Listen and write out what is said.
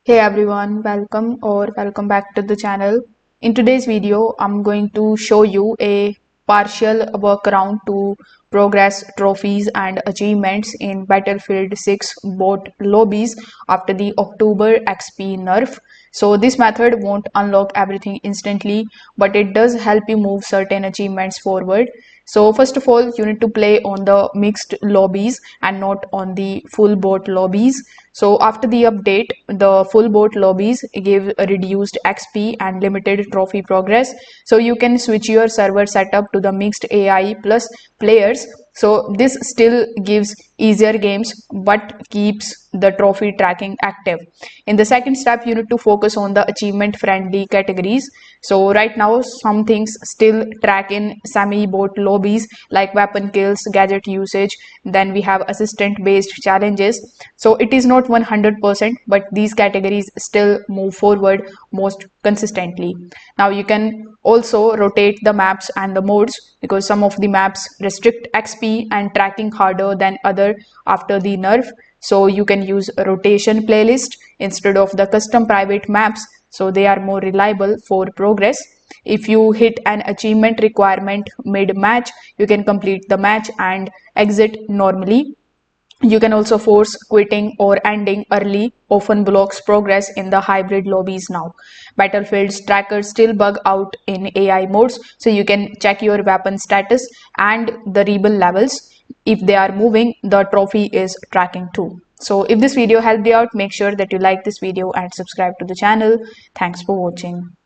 Hey everyone, welcome back to the channel. In today's video, I'm going to show you a partial workaround to progress trophies and achievements in Battlefield 6 bot lobbies after the October XP nerf. So this method won't unlock everything instantly, but it does help you move certain achievements forward. So first of all, you need to play on the mixed lobbies and not on the full bot lobbies. So after the update, the full bot lobbies give a reduced XP and limited trophy progress. So you can switch your server setup to the mixed AI plus players. So this still gives easier games but keeps the trophy tracking active. In the second step, you need to focus on the achievement friendly categories. So right now some things still track in semi bot lobbies like weapon kills, gadget usage. Then we have assistant based challenges. So it is not 100%, but these categories still move forward most consistently. Now you can also rotate the maps and the modes because some of the maps restrict XP and tracking harder than other after the nerf. So you can use a rotation playlist instead of the custom private maps, so they are more reliable for progress. If you hit an achievement requirement mid match, you can complete the match and exit normally. You can also force quitting or ending early, often blocks progress in the hybrid lobbies now. Battlefield's trackers still bug out in AI modes, so you can check your weapon status and the rebel levels. If they are moving, the trophy is tracking too. So if this video helped you out, make sure that you like this video and subscribe to the channel. Thanks for watching.